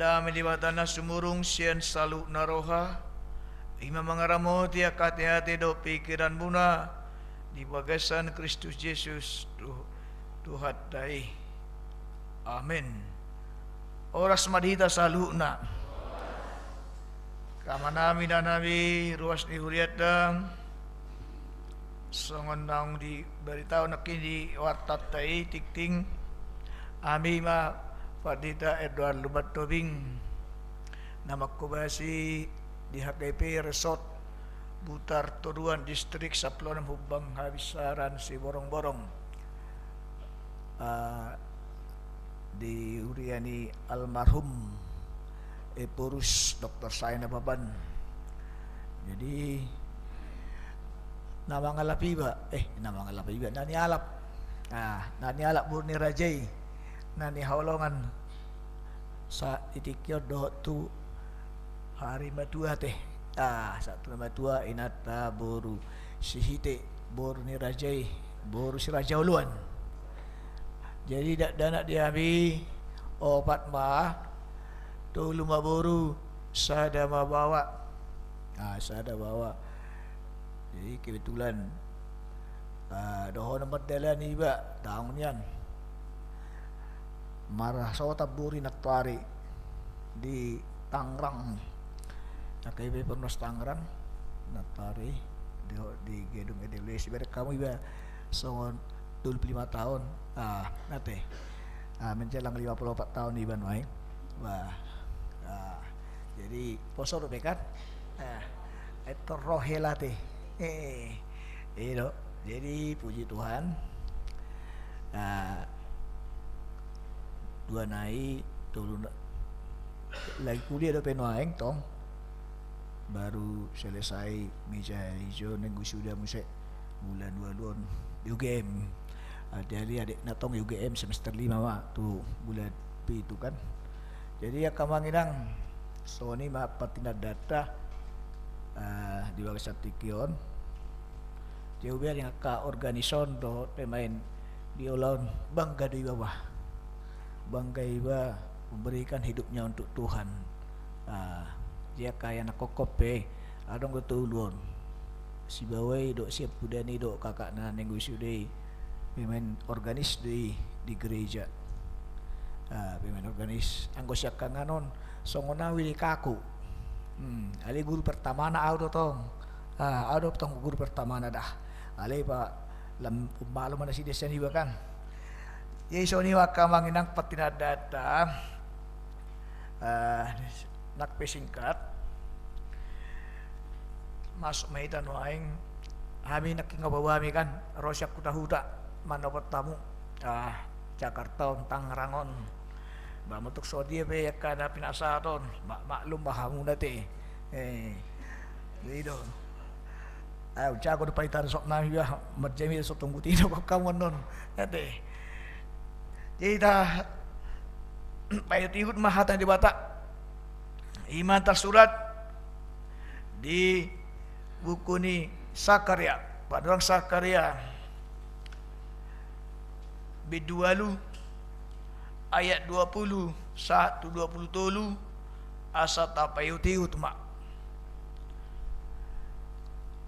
dami di batana sumurung sian salu naroha. Ima mangaramo tiak hati-hati do pikiran buna di bagasan Kristus Yesus Tuhan dai. Amin. Oras madita saluna. Kamanami na nabi ruas ni huriatang songon naong di beritahu nak kini wartat tai tikting ami ma Padita Edward Lubat Tobing nama kubasi di HKP Resort Butar Toduan Distrik Saplonam Hubang Habisaran si borong-borong di Uriani almarhum Epurus Dr. Saina Baban. Jadi nama ngalapi ba nani alap Burni Rajai nani haulongan sa itikyo do tu hari matua teh satu nama tua inata boru sihite Burni Rajai boru si Raja Uluan. Jadi dana diami opat ma tulu maboru sada mabawa sada bawa. Jadi kebetulan dohon medala ni ba tahun yan marah sota buri natwari di Tangerang KIP Pernos Tangerang natwari di gedung EDLS ber kamu iba songon 25 tahun nate menjelang 54 tahun iban wae wah jadi posor bekat itu rohelate itu jadi puji Tuhan dua naik tulu lagi kuliah ada penuaeng tong baru selesai meja hijau nenggu sudah musik bulan 22 UGM adik natong UGM semester 5 tuh bulan itu kan jadi ya kamanginang Sony ma patina data di bawah tikion dia biar yang ka organison do pemain di ulon bangga di bawah bangga iba memberikan hidupnya untuk Tuhan dia kaya nak kokope adong ketulun si bawai do siap budani do kakak na nenggu sudai pemain organis di gereja pemain organis anggota kanganon songonawi di kaku ali guru pertama na audo tong audo tong guru pertama na dah ali pa lam malu mana si desan iba kan yeso ni waka manginang patina data nak pesingkat masuk maitan waing kami nak ngabawami kan rosyak kutahuta manopot tamu Jakarta Tangerangon bamutuk sodia pe kada pinasaton maklum bahamu dati gitu jago de paitan sok na ya merjemi sok tunggu tino kamu non dati jadi dah payut ihut mahatan di Batak iman tersurat di buku ni Sakaria Padang Sakaria bidualu ayat 20 1:20 asa tapayuti utma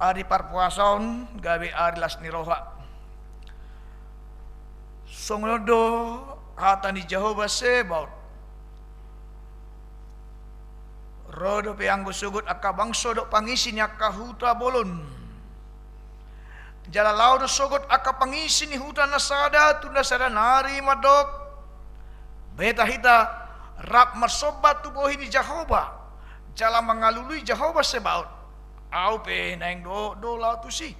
ari parpuason gawe ari las niroha songlodo hatani Jehovah Sebaot rodo peanggo sugut akka bangso do pangisin akka huta bolon jala laudo sugut akka pangisin ni huta nasada tunda sada nari madok beta hita rap marsobat tubuhi di Jehovah jala mengalului Jehovah Sebaot au pe naing do la tu si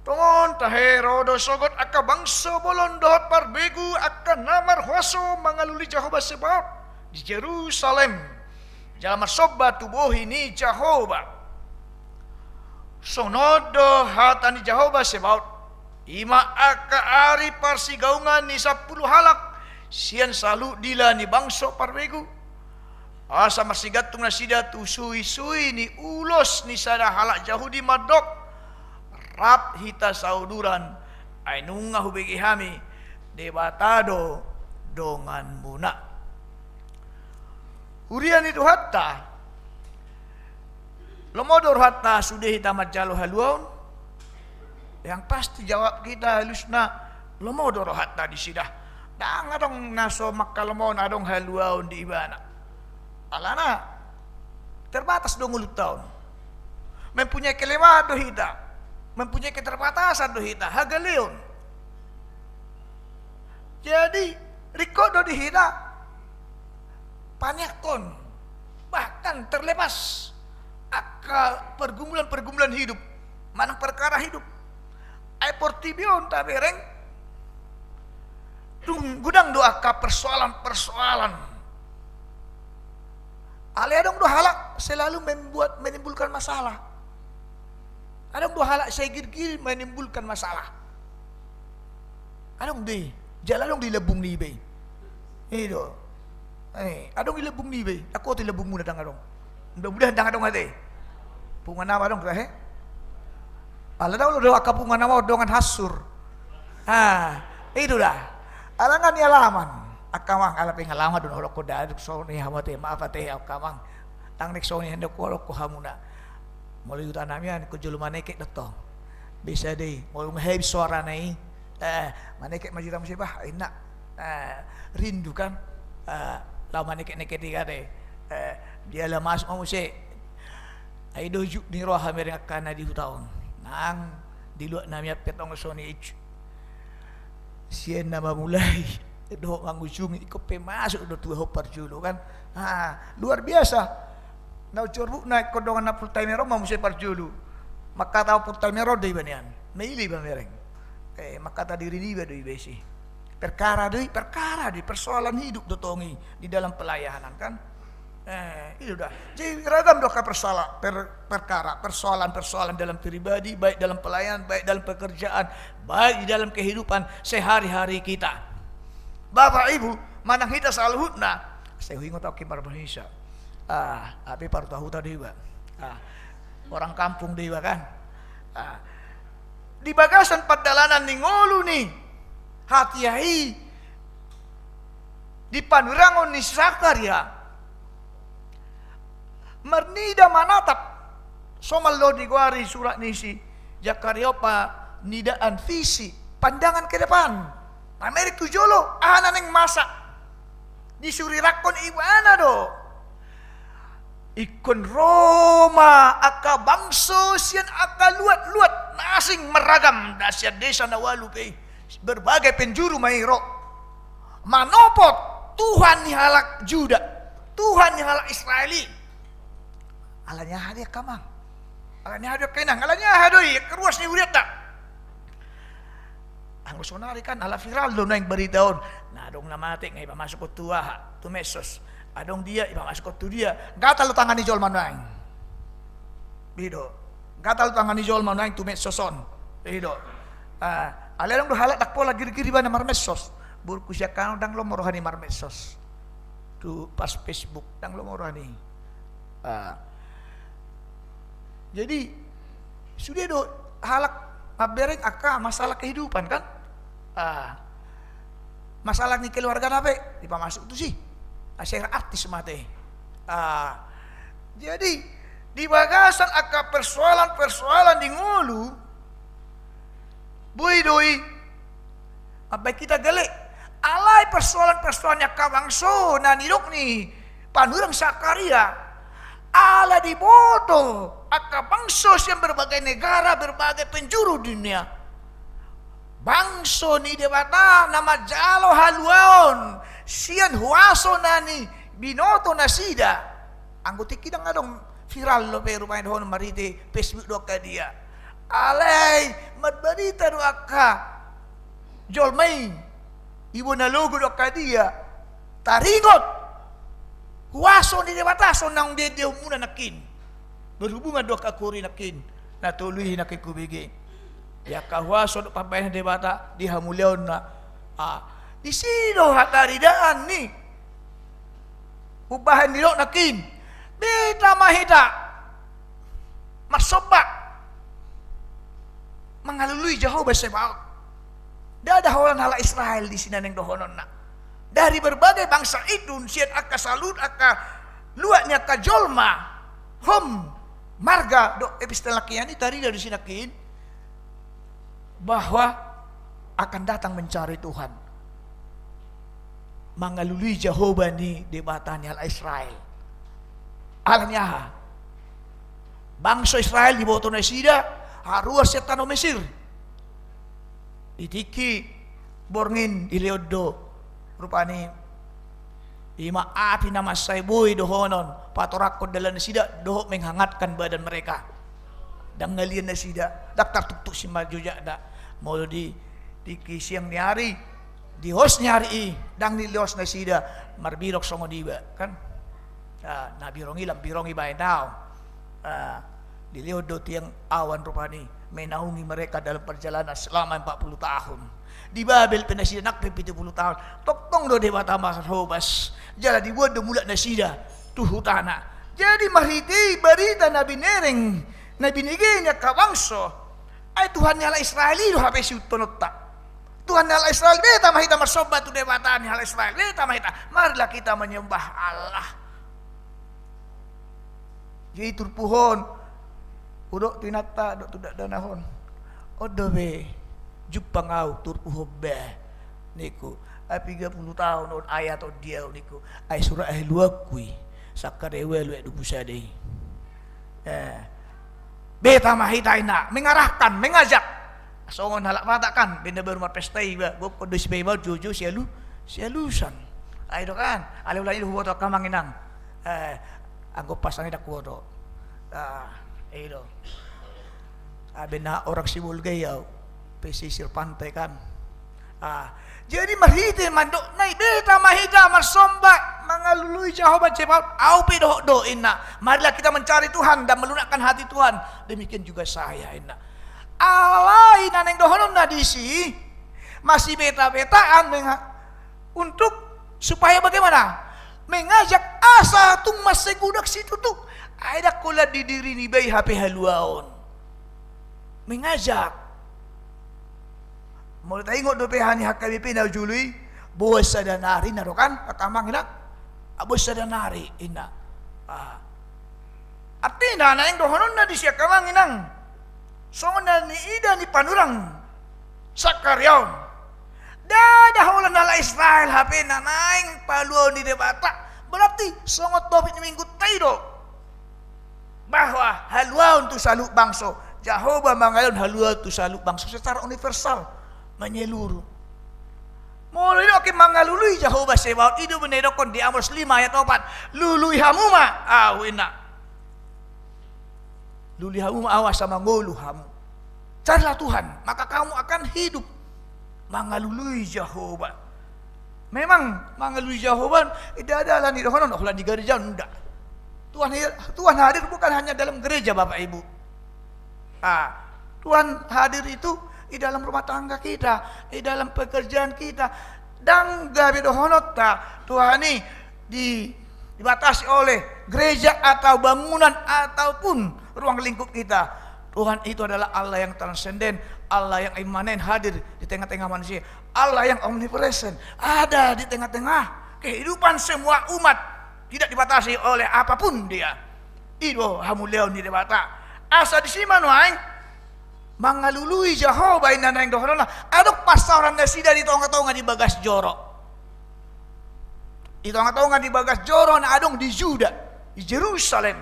tongon tahero do sogot akka bangso bolon dohot parbegu akka namar huaso mengalului Jehovah Sebaot di Jerusalem jala marsobat tubuhi ni Jehovah sonodo hatani Jehovah Sebaot ima akka ari parsigaungan ni 10 halak sian salu dila ni bangso parbegu asa masigatung na sida tu sui ni ulos ni sada halak Yahudi madok rap hita sauduran ay nunga hubegi hami debatado dongan muna Hurian itu hatta. Lomodor hatta sudah hitamat jalo haluan. Yang pasti jawab kita halusna lomodor hatta di sidah. Dang adong naso makkalomon adong haluan di ibana. Alana terbatas dong ulut tahun. Mempunyai kelemahan do hita. Mempunyai keterbatasan do hita. Hagaleon. Jadi rikodo di hita panyakon. Bahkan terlepas akal pergumulan-pergumulan hidup. Manang perkara hidup. Ai portibion tabereng gudang doa ka persoalan-persoalan. Ale adong dua halak selalu menimbulkan masalah. Adong dua halak saya gir menimbulkan masalah. Adong di jalan dong dilebung ni be. Itu. Adong dilebung ni be. Aku ti lebung muna dang adong. Mudah-mudahan dang adong ate. Pungan nama dong kahe. Ala daw do akapungan nama dongan hasur. Itu dah. Alangan ya laman. Akamang ala pengalaman don holok ko daduk so ni hamate maaf ate akamang. Tang nek so ni hendak ko holok ko hamuna. Mulai utan namian ko julumaneke dotto. Bisa deh mau mahib suara nai. Maneke majira musibah enak. Rindu kan. Lau maneke tiga deh. Dia lemas mau se. Ai dojuk ni roha mereka kana di hutaon. Nang di luar namanya petong soni sien nama mulai do mangujung ikut pemasuk do tua hopar julu kan luar biasa nau corbu naik kodongan na full time ro mamusai parjulu maka tahu full time ro dei banian meili bamereng maka tadi diri ba doi besi perkara di persoalan hidup do tongi di dalam pelayanan kan itu dah. Jadi ragam doa perkara, persoalan dalam pribadi, baik dalam pelayanan, baik dalam pekerjaan, baik di dalam kehidupan sehari-hari kita. Bapak Ibu, manang kita selalu hutna. Saya ingat aku kimar Indonesia. Tapi paru tahu tadi ba. Orang kampung dewa kan. Di bagasan padalanan ning ngolu nih. Hati-hati. Di panurangon ni Sakarya. Mernida manatap somal lo diguari surat nisi Jakariopa nidaan visi pandangan ke depan Amerika jolo anak neng masa disuri rakon ibu ana do ikon Roma aka bangso sian aka luat nasing meragam dasyat desa nawalu pe berbagai penjuru mairo manopot Tuhan halak Juda Tuhan halak Israeli alanya hadia kamang alanya hadia kenang alanya hadoi keruas ni uriat tak ang sonari kan ala viral do nang beritaon na dong namate ngai masuk ko tua tu mesos adong dia iba masuk ko tu dia gata lo tangani jol manang bido gata lo tangani jol manang tu mesoson bido ala dong do halak tak pola giri-giri bana mar mesos burku sia kan dang lo morohani mar mesos tu pas Facebook dang lo morohani jadi sudah do halak bereng aka masalah kehidupan kan masalah ni keluarga nabe di masuk tu sih asyik artis mate jadi di bagasan aka persoalan di ngulu boy doi apa kita gelek alai persoalannya kawangso na nirok ni panurang Sakaria ala di boto aka bangsos yang berbagai negara berbagai penjuru dunia bangso ni dewata nama jalo haluaon sian huaso nani binoto nasida angguti kita ngadong viral lo pe rumain hon marite Facebook do ka dia alai madbarita do aka jolmai ibu na logo do ka dia taringot huaso ni dewata so nang dia muna nakin berhubungan do ka kuri nakin natuluhi nakin kubigi ya kahuaso do pabayan dewata dihamulion na di sino hataridaan ni ubahan nilo nakin beta mahita masobak mengalului jauh besebaut dada holan hala Israel di sini neng dohonon na dari berbagai bangsa itu sian aka salut aka luaknya kajolma hom marga do epistel lakiani tadi dari sinakin bahwa akan datang mencari Tuhan mengalului Jehovah ni debatanya al Israel alanya bangsa Israel di bawah Tunisia harus setan Mesir ditiki borngin ileodo rupani ima api nama saibui dohonon patorakon dalam nasida doho menghangatkan badan mereka dan ngalian nasida daktar tuktuk si majuja dak mau di siang ni hari di hos ni hari dang ni los nasida marbirok songo diba kan na birongi lam birongi bae tau di leodo tiang awan rupani menaungi mereka dalam perjalanan selama 40 tahun di Babel penasida nak 70 tahun toktong do dewa tambah robas jala dibuat do mula nasida tuh hutana jadi mariti barita nabi nereng nabi negenya kabangso ay Tuhan nyala Israeli do hape siutonota Tuhan nyala Israel beta mahita marsobat tu dewa tani hal Israel beta mahita marilah kita menyembah Allah jadi turpuhon udok tinata dok tidak danahon odo be Jupang au turpu hobbe niku ay 30 tahun on ayat on dia niku ay surah ay luakui sakadewe luek dubusa dei beta mahita ina mengarahkan mengajak songon halak matakan benda baru pesta iba go kodis beba jojo sialusan ay do kan ale ulai lu boto kamanginang anggo pasang ida kuodo do abena orang sibul gayau pesisir pantai kan jadi mahite mandok nai beta mahita marsombak mengalului Jehovah Jebaot au pedo do inna marilah kita mencari Tuhan dan melunakkan hati Tuhan demikian juga saya inna alai naneng dohonon nadisi masih beta-betaan untuk supaya bagaimana mengajak asa tung masekudak situ tuh ada kula di diri ni bayi HP haluaon mengajak mau tengok do pehani HKBP na jului bos sadanari na kan katamang ina bos sadanari ina artinya na yang dohonon na di siya kamang inang so na ni ida ni panurang sakaryaon dada holan nala Israel HP na naing paluo ni debata berarti songot topik ni minggu tayo bahwa haluaon tu saluk bangso Jehovah mangayon haluaon tu saluk bangso secara universal menyeluruh. Mulai oke mangalului Jehovah Sebaot itu menedokon di Amos 5 ayat 4. Lului hamuma awina. Lului hamuma awas sama ngulu hamu. Carilah Tuhan, maka kamu akan hidup. Mangalului Jehovah. Memang mangalului Jehovah tidak ada di dohonon, di gereja enggak. Tuhan hadir bukan hanya dalam gereja Bapak Ibu. Tuhan hadir itu di dalam rumah tangga kita, di dalam pekerjaan kita, dan gabe dohonota Tuhan ini dibatasi oleh gereja atau bangunan ataupun ruang lingkup kita. Tuhan itu adalah Allah yang transenden, Allah yang imanen hadir di tengah-tengah manusia, Allah yang omnipresent ada di tengah-tengah kehidupan semua umat, tidak dibatasi oleh apapun dia. Ido hamuleon di debata asa di sini manuai mangalului Jehovah inana yang dohona adok pasaran nasida di tonga-tonga di bagas joro di tonga-tonga di bagas joro na adong di Juda di Jerusalem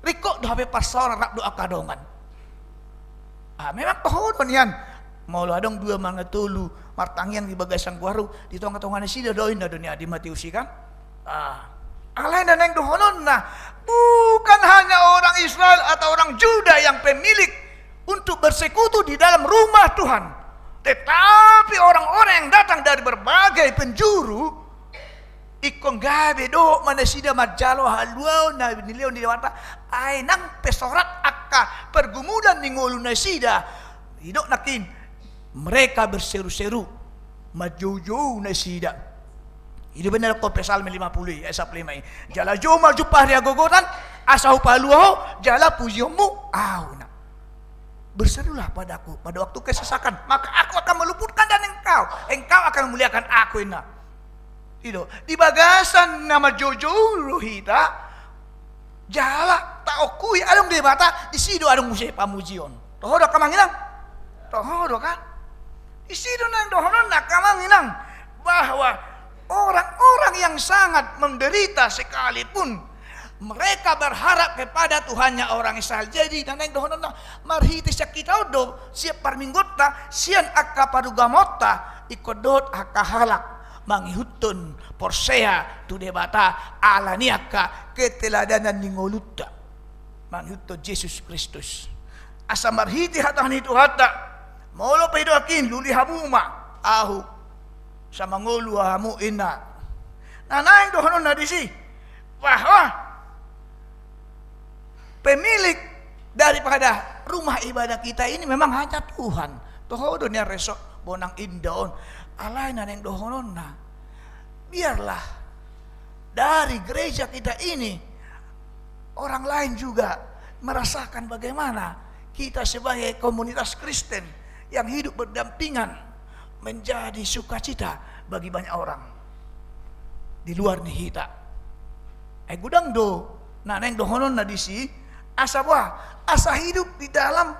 riko dohabe pasaran rak doa kadongan memang tohodon yan mau lo adong dua mangatulu martangian di bagas sangguaru di tonga-tonga nasida doin na dunia di Matiusi kan alain dan yang dohonon bukan hanya orang Israel atau orang Juda yang pemilik untuk bersekutu di dalam rumah Tuhan, tetapi orang-orang yang datang dari berbagai penjuru ikon gabe do manasida majalo haluau na nileo ni wata ay nang pesorat akka pergumulan ni ngulu nasida hidok nakin mereka berseru-seru majuju nasida ini benar ko Psalm 50 ayat 5 jala joma jupah ria gogotan asau paluo jala pujimu auna berserulah padaku pada waktu kesesakan, maka aku akan meluputkan dan engkau akan memuliakan aku ina. Itu di bagasan nama Jojo Ruhita Jala tak okui adong debata di sido adong musik pamujion. Tohodo kamanginang. Tohodo kan. Di sido nang dohonon nak kamanginang bahwa orang-orang yang sangat menderita sekalipun mereka berharap kepada Tuhannya orang Israel. Jadi nang dohonon marhiti sakita do siap parminggota sian akka padugamota ikodot akka halak mangihutun porsea tu debata alaniaka keteladanan ningoluta mangihutun Yesus Kristus asa marhiti hatahan itu hata molo pedoakin luli hamuma ahu sama ngolu hamu ina nanaing dohonon na disi bahwa pemilik daripada rumah ibadah kita ini memang hanya Tuhan. Tohodo nya resok bonang indaon alai naneng dohonon na. Biarlah dari gereja kita ini orang lain juga merasakan bagaimana kita sebagai komunitas Kristen yang hidup berdampingan menjadi sukacita bagi banyak orang di luar nihita. Gudang do naneng dohonon na disi asa hidup di dalam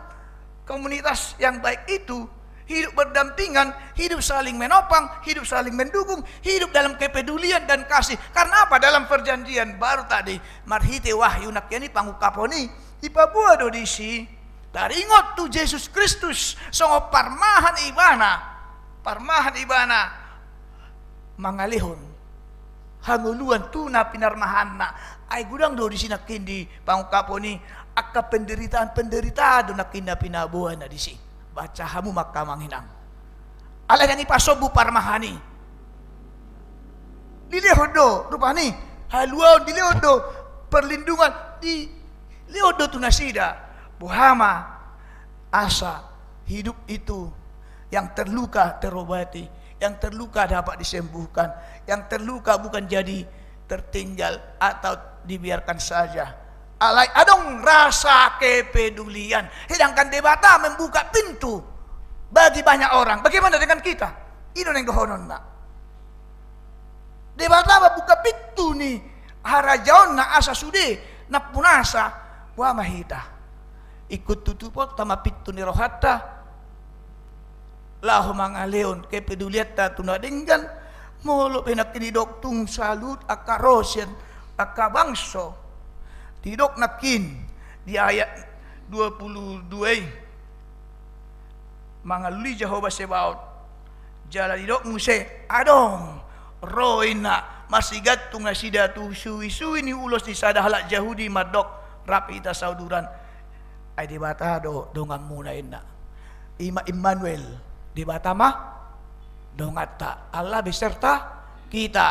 komunitas yang baik itu, hidup berdampingan, hidup saling menopang, hidup saling mendukung, hidup dalam kepedulian dan kasih. Karena apa? Dalam perjanjian baru tadi marhite wahyu nakyani pangukaponi ipabua do disi taringot tu Yesus Kristus songo parmahan ibana mangalihon hanguluan tuna pinarmahanna ay gudang do disi nakindi pangukaponi akka penderitaan do nakinda pinabuhan na disi baca hamu maka manghinang ala yang ipasobu parmahani dilehodo rupani haluan dilehodo perlindungan di lehodo tunasida buhama asa hidup itu yang terluka terobati, yang terluka dapat disembuhkan, yang terluka bukan jadi tertinggal atau dibiarkan saja. Alai adong rasa kepedulian. Sedangkan debata membuka pintu bagi banyak orang. Bagaimana dengan kita? Ino neng dohonon na. Debata membuka pintu nih. Harajaon na asa sude na punasa wa mahita. Ikut tutupot tama pintu ni rohata. Lahu mangaleon kepeduliata tunadenggan. Molo penakinidok tung salut akarosyen akabangso. Tidok nakin di ayat 22 mangaluli Jehovah Sebaot jala didok muse adong roina masigat tunga sida tu suwi-suwi ni ulos di sada halak Yahudi madok rapi ita sauduran ay dibata do dongang muna ina ima Immanuel dibata mah dongata Allah beserta kita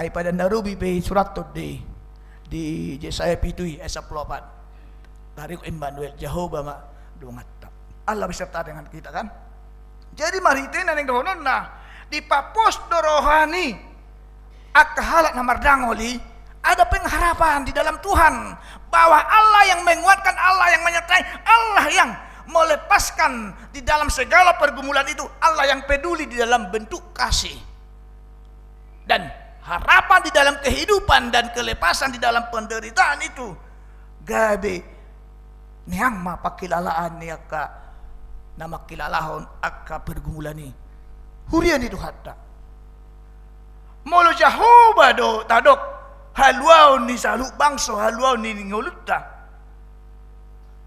ay pada narubi pe surat di Yesaya pitui esa pelopat tarik Immanuel Jehovah ma dongata Allah beserta dengan kita kan. Jadi mari tena neng dohonon nah di papos rohani akahalak namardangoli ada pengharapan di dalam Tuhan bahwa Allah yang menguatkan, Allah yang menyertai, Allah yang melepaskan di dalam segala pergumulan itu, Allah yang peduli di dalam bentuk kasih dan harapan di dalam kehidupan dan kelepasan di dalam penderitaan itu. Gabe niang mapakilalaan ni akka nama kilalahon akka pergumulani hurian itu hatta molo Jehovah do tadok haluau ni saluk bangso haluau ni ngolutta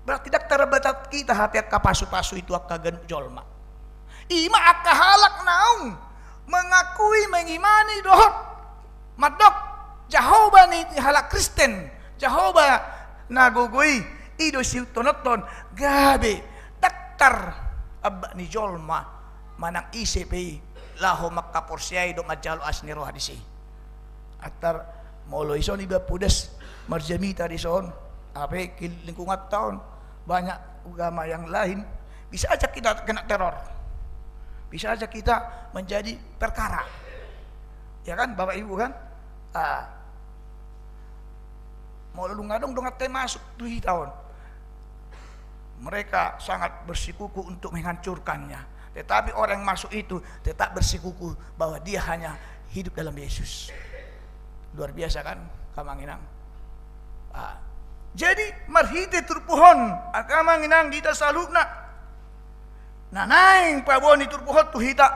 berarti dak terabatat kita hati akka pasu-pasu itu akka gen jolma ima akka halak naung mengakui mengimani dohot madok Jehovah ni halak Kristen Jehovah nagogoi ido siutonoton gabe daktar abba ni jolma manang ICP laho makaporsiay do majalo asni roh hadisi atar molo ison iba pudes marjamita dison ape lingkungan tahun banyak agama yang lain bisa aja kita kena teror, bisa aja kita menjadi perkara, ya kan Bapak Ibu kan? Mau lu ngadong dongat masuk 7 tahun. Mereka sangat bersikuku untuk menghancurkannya. Tetapi orang yang masuk itu tetap bersikuku bahwa dia hanya hidup dalam Yesus. Luar biasa kan, Kamanginang. Jadi marhite turpuhon agama nginang dita salukna. Nanaing paboni turpuhon tu hita.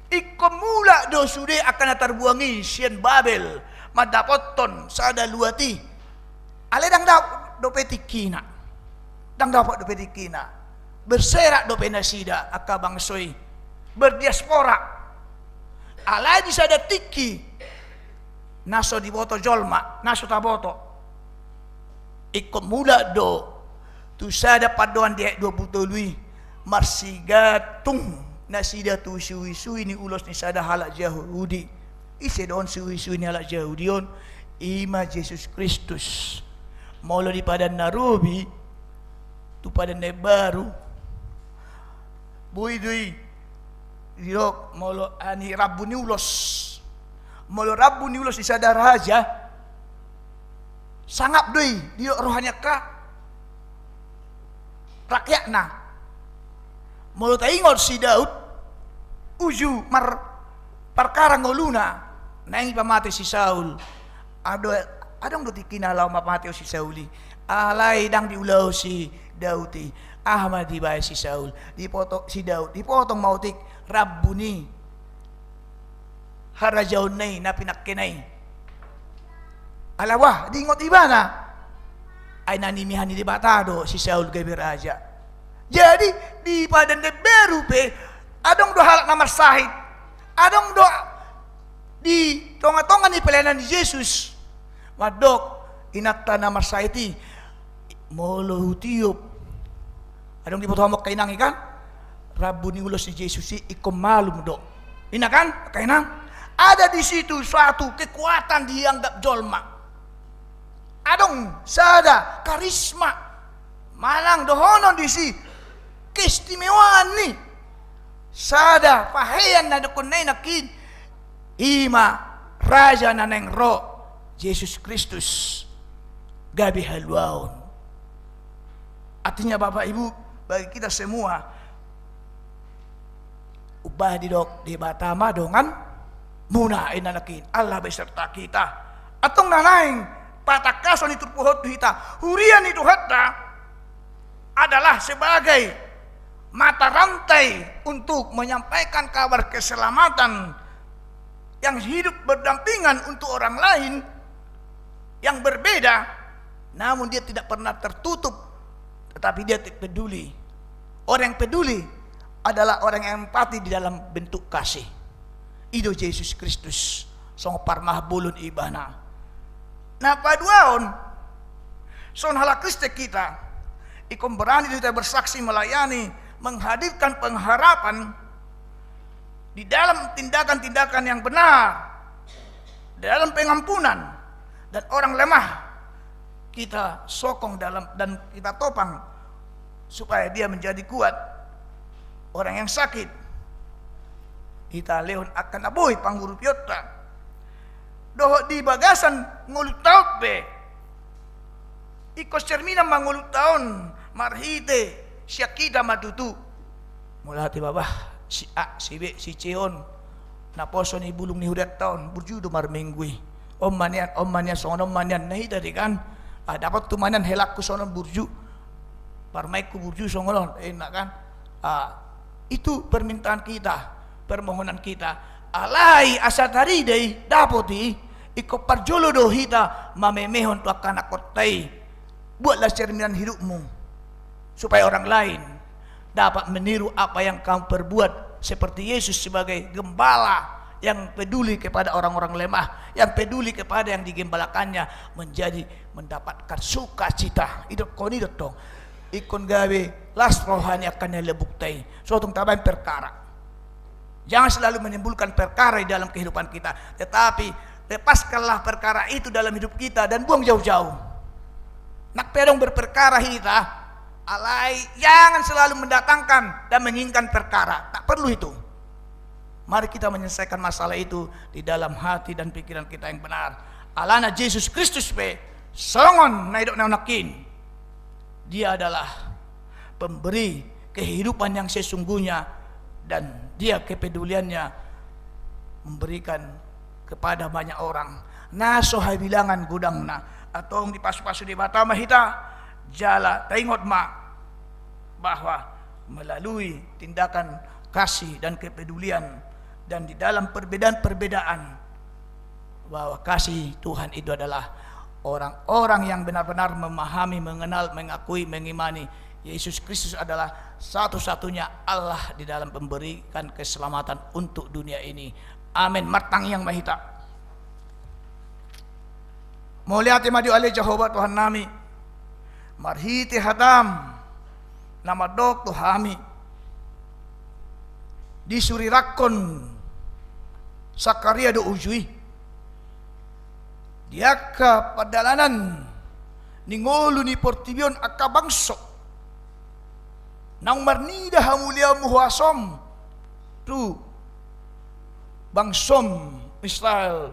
Ikomula do sude akan terbuangi sien Babel madapoton sada luati. Ale dang do petikina. Dang dapat do petikina. Berserak do penasida akabang soi. Berdiaspora. Alai di sada tiki. Naso di boto jolma, naso taboto. Ikut mula do tu sada padoan dia 20 lui marsigatung nasida tu suwi-suwi ni ulos ni sada halak Yahudi ise don suwi-suwi ni halak Yahudion ima Yesus Kristus maulo di padan narubi tu padan baru bui dui dirok maulo ani rabbu ni ulos maulo rabbu ni ulos di sada raja sangap doi dia rohanya ka rakyatna mulut ingot si Daud uju perkara ngoluna nang pamati si Saul adong do tikina law mapati si Sauli alai dang diulau si Dauti Ahmad dibayar si Saul dipotong si Daud dipotong mautik Rabbuni harajaun nay na pinakkinay alawah diingot ibana ay nanimihan ni batado si Saul gabi raja. Jadi di padan de berupe adong do halak na marsahid adong do di tonga-tonga ni pelayanan ni Jesus wadok inakta na marsahiti molo hutiup adong di potomok kainang ikan Rabu ni ulos si Jesus si ikom malum do inakan kainang ada di situ suatu kekuatan dianggap jolma adong sada karisma malang dohonon di si keistimewaan ni sada pahayan na dokunay nakin ima raja na neng ro Yesus Kristus gabi halwaon. Artinya Bapak Ibu bagi kita semua ubah di dok di batama dongan muna inanakin Allah beserta kita atong nanaing patakason itu pohon hita hurian itu hatta adalah sebagai mata rantai untuk menyampaikan kabar keselamatan yang hidup berdampingan untuk orang lain yang berbeda namun dia tidak pernah tertutup tetapi dia peduli. Orang yang peduli adalah orang yang empati di dalam bentuk kasih. Itu Yesus Kristus song parmah bulun ibana. Nah paduaon son hala Kriste kita ikom berani kita bersaksi melayani menghadirkan pengharapan di dalam tindakan-tindakan yang benar dalam pengampunan dan orang lemah kita sokong dalam dan kita topang supaya dia menjadi kuat. Orang yang sakit kita leon akan aboy pangguru piota doh di bagasan ngulut taut be ikos cermina mangulut taon marhite syakida matutu mulati babah si A si B si Cion naposo ni bulung ni hudat taon burjudo marminggui om manian sono manian nahi tadi kan dapat tu manian helakku sono burju parmaiku burju sono enak kan itu permintaan kita permohonan kita alai asatari dei dapoti iko parjolo do hita mamemehon tu akan akotai buatlah cerminan hidupmu supaya orang lain dapat meniru apa yang kamu perbuat seperti Yesus sebagai gembala yang peduli kepada orang-orang lemah yang peduli kepada yang digembalakannya menjadi mendapatkan sukacita itu koni dotong ikon gawe las rohani akan lebuktai suatu taban perkara. Jangan selalu menimbulkan perkara di dalam kehidupan kita, tetapi lepaskanlah perkara itu dalam hidup kita dan buang jauh-jauh. Nak pedong berperkara kita, alai jangan selalu mendatangkan dan menginginkan perkara. Tak perlu itu. Mari kita menyelesaikan masalah itu di dalam hati dan pikiran kita yang benar. Alana Yesus Kristus pe songon naidok nakin. Dia adalah pemberi kehidupan yang sesungguhnya dan dia kepeduliannya memberikan kepada banyak orang. Nasohai bilangan gudangna atong di pasu-pasu di bata mahita jala taingot bahwa melalui tindakan kasih dan kepedulian dan di dalam perbedaan-perbedaan bahwa kasih Tuhan itu adalah orang-orang yang benar-benar memahami, mengenal, mengakui, mengimani Yesus Kristus adalah satu-satunya Allah di dalam memberikan keselamatan untuk dunia ini. Amin. Martang yang mahita. Mau lihat maju alih Jehovah Tuhan nami. Marhiti hadam. Nama dok Tuhami. Disurirakon Sakaria do ujui. Diaka padalanan ningolu ni portibion akabangso. Nang marnida hamulia muhasom tu bangsom Israel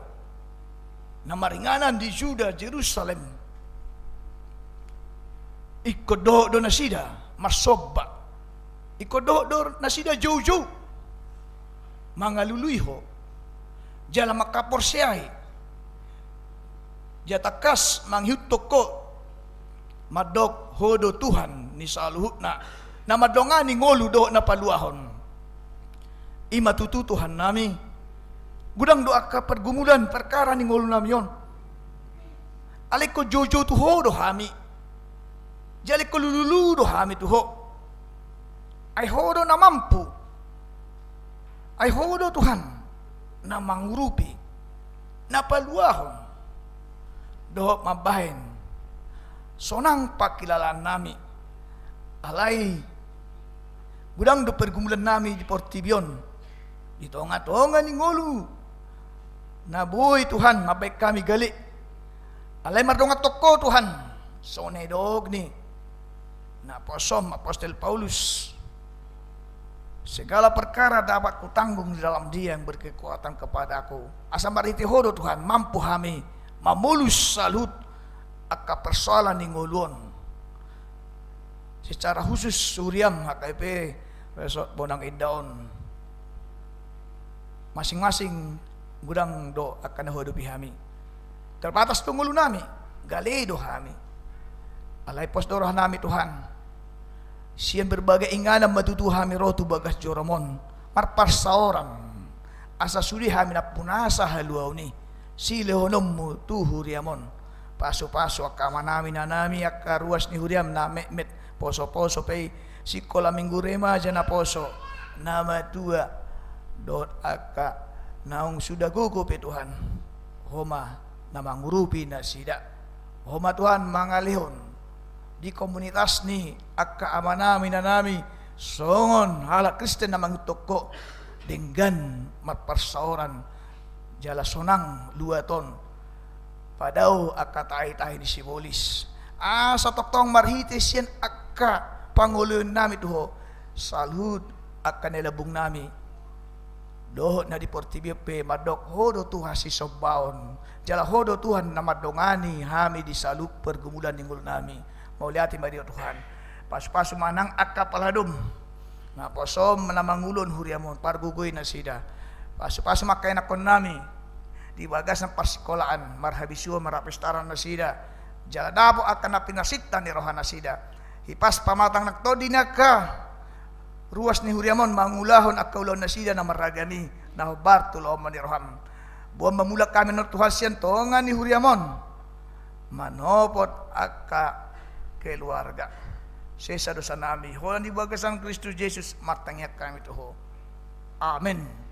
na maringanan di Juda Jerusalem ikodo do nasida masobba ikodo do nasida jojo mangaluluiho jala makaporsiay jatakas manghiutok ko madok hodo Tuhan ni saluhut na madongan ni ngolu do na paluahon ima tututuhan nami gudang doa ka pergumulan perkara ni ngolu nami yon alik ko jojo tuho do hami jalik ko lululu do hami tuho ay hodo na mampu ay hodo Tuhan na mangurupi na paluahon do mabahin sonang pakilalaan nami alay gudang do pergumulan nami di Portibion di tonga-tonga ni ngolu na buhay Tuhan mabay kami gali alay mardonga toko Tuhan sonedog ni na posom Apostol Paulus segala perkara dapat kutanggung di dalam Dia yang berkekuatan kepadaku asa mariti hodo Tuhan mampu kami mamulus salut aka persoalan ni nguluon secara khusus Suriam HKP Resort Bonang Indaon masing-masing gudang do akan hidupi kami terbatas tunggulu nami gali do kami alay posdoroh nami Tuhan siyan berbagai inganan matutu kami rotu bagas joromon marpas saorang asa sudi kami na punasa haluaw ni silehonom mo tu huriamon paso-paso akama namin na nami akaruas ni huriam na met poso-poso pay sikola minggu rema jana poso nama tua dot aka naung sudah gugup Tuhan homa na mangurupi na sida homa Tuhan mangalihon di komunitas ni aka amanami na nami songon hala Kristen na mangutoko dengan matparsaoran jala sonang luaton padaw aka tahi-tahi di sibolis sa toktong marhitis yan aka pangulun nami tuho salud aka nilabong nami doho na di Portibio pe madok hodo Tuhan si sobaon jala hodo Tuhan na madongani hami di saluk pergumulan ninggul nami mau liati mario Tuhan pas-pas manang aka paladum na posom na mangulon huriamon pargugoy na sida pas-pas makay na kon nami di bagas ng parsikolaan marhabisyo marapistaran na sida jala dabo akan na pinasita ni rohan na sida hipas pamatang nagtodi na ka ruas ni huriamon mangulahon at kaulaw na sida na maragani na hubar tulo man ni rohan buwan mamulak kami ng Tuhan siyan tonga ni huriamon manopot aka keluarga sesa dosa nami holan di bagas ang Kristus Jesus matangyak kami tuho amen.